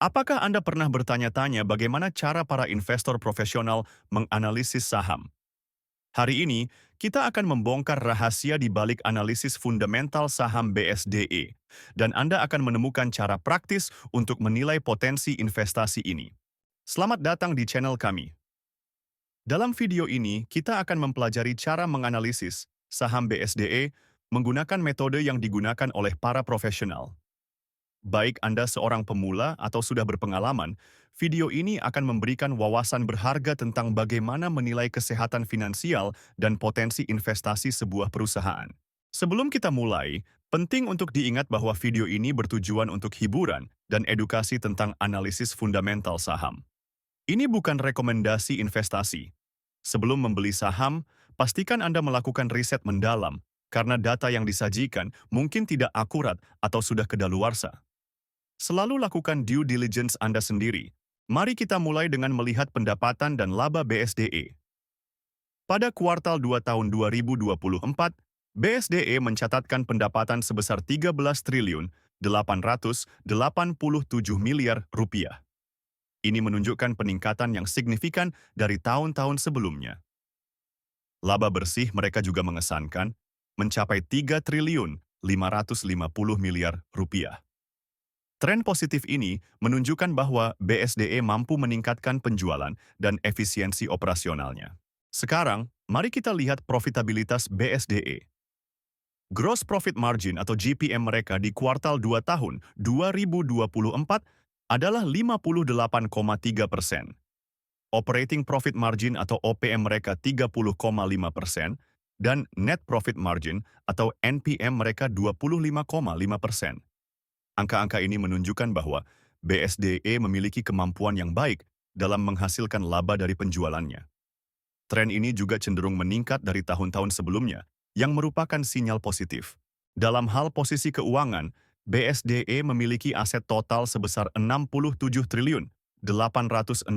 Apakah Anda pernah bertanya-tanya bagaimana cara para investor profesional menganalisis saham? Hari ini, kita akan membongkar rahasia di balik analisis fundamental saham BSDE, dan Anda akan menemukan cara praktis untuk menilai potensi investasi ini. Selamat datang di channel kami. Dalam video ini, kita akan mempelajari cara menganalisis saham BSDE menggunakan metode yang digunakan oleh para profesional. Baik Anda seorang pemula atau sudah berpengalaman, video ini akan memberikan wawasan berharga tentang bagaimana menilai kesehatan finansial dan potensi investasi sebuah perusahaan. Sebelum kita mulai, penting untuk diingat bahwa video ini bertujuan untuk hiburan dan edukasi tentang analisis fundamental saham. Ini bukan rekomendasi investasi. Sebelum membeli saham, pastikan Anda melakukan riset mendalam karena data yang disajikan mungkin tidak akurat atau sudah kedaluarsa. Selalu lakukan due diligence Anda sendiri. Mari kita mulai dengan melihat pendapatan dan laba BSDE. Pada kuartal 2 tahun 2024, BSDE mencatatkan pendapatan sebesar 13 triliun 887 miliar rupiah. Ini menunjukkan peningkatan yang signifikan dari tahun-tahun sebelumnya. Laba bersih mereka juga mengesankan, mencapai 3 triliun 550 miliar rupiah. Tren positif ini menunjukkan bahwa BSDE mampu meningkatkan penjualan dan efisiensi operasionalnya. Sekarang, mari kita lihat profitabilitas BSDE. Gross Profit Margin atau GPM mereka di kuartal 2 tahun 2024 adalah 58,3%. Operating Profit Margin atau OPM mereka 30,5% dan Net Profit Margin atau NPM mereka 25,5%. Angka-angka ini menunjukkan bahwa BSDE memiliki kemampuan yang baik dalam menghasilkan laba dari penjualannya. Tren ini juga cenderung meningkat dari tahun-tahun sebelumnya, yang merupakan sinyal positif. Dalam hal posisi keuangan, BSDE memiliki aset total sebesar 67 triliun 862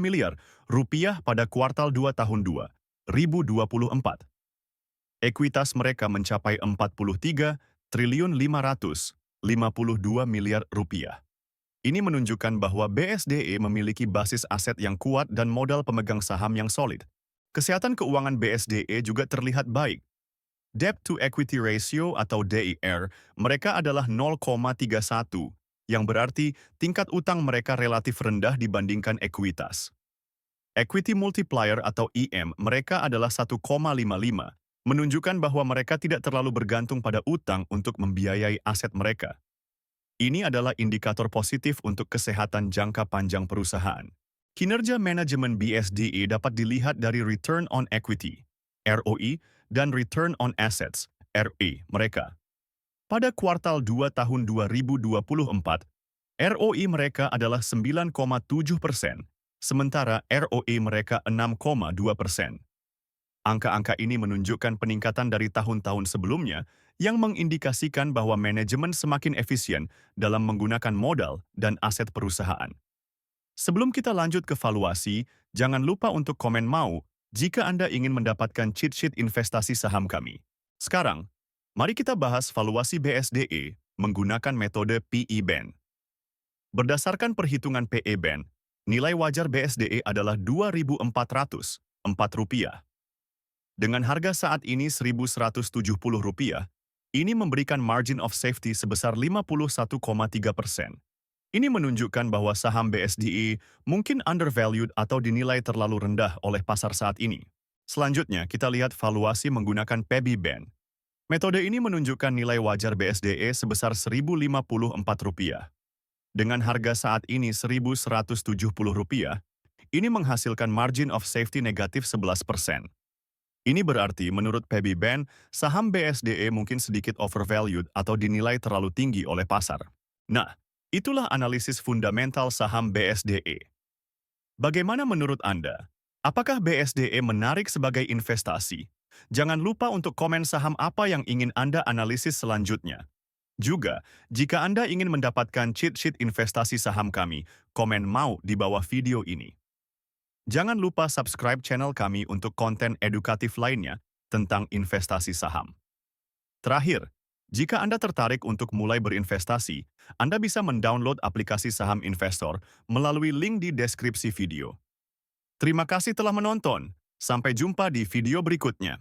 miliar rupiah pada kuartal 2 tahun 2024. Ekuitas mereka mencapai 43 triliun 552 miliar rupiah. Ini menunjukkan bahwa BSDE memiliki basis aset yang kuat dan modal pemegang saham yang solid. Kesehatan keuangan BSDE juga terlihat baik. Debt to Equity Ratio atau DER mereka adalah 0,31, yang berarti tingkat utang mereka relatif rendah dibandingkan ekuitas. Equity Multiplier atau EM mereka adalah 1,55, menunjukkan bahwa mereka tidak terlalu bergantung pada utang untuk membiayai aset mereka. Ini adalah indikator positif untuk kesehatan jangka panjang perusahaan. Kinerja manajemen BSDE dapat dilihat dari Return on Equity, ROE, dan Return on Assets, RE, mereka. Pada kuartal 2 tahun 2024, ROE mereka adalah 9,7%, sementara ROE mereka 6,2%. Angka-angka ini menunjukkan peningkatan dari tahun-tahun sebelumnya yang mengindikasikan bahwa manajemen semakin efisien dalam menggunakan modal dan aset perusahaan. Sebelum kita lanjut ke valuasi, jangan lupa untuk komen mau jika Anda ingin mendapatkan cheat sheet investasi saham kami. Sekarang, mari kita bahas valuasi BSDE menggunakan metode PE Band. Berdasarkan perhitungan PE Band, nilai wajar BSDE adalah Rp2.404. Dengan harga saat ini Rp1.170, ini memberikan margin of safety sebesar 51,3%. Ini menunjukkan bahwa saham BSDE mungkin undervalued atau dinilai terlalu rendah oleh pasar saat ini. Selanjutnya, kita lihat valuasi menggunakan PB Band. Metode ini menunjukkan nilai wajar BSDE sebesar Rp1.054. Dengan harga saat ini Rp1.170, ini menghasilkan margin of safety negatif 11%. Ini berarti menurut PB Band, saham BSDE mungkin sedikit overvalued atau dinilai terlalu tinggi oleh pasar. Nah, itulah analisis fundamental saham BSDE. Bagaimana menurut Anda? Apakah BSDE menarik sebagai investasi? Jangan lupa untuk komen saham apa yang ingin Anda analisis selanjutnya. Juga, jika Anda ingin mendapatkan cheat sheet investasi saham kami, komen mau di bawah video ini. Jangan lupa subscribe channel kami untuk konten edukatif lainnya tentang investasi saham. Terakhir, Jika Anda tertarik untuk mulai berinvestasi, Anda bisa mendownload aplikasi saham investor melalui link di deskripsi video. Terima kasih telah menonton. Sampai jumpa di video berikutnya.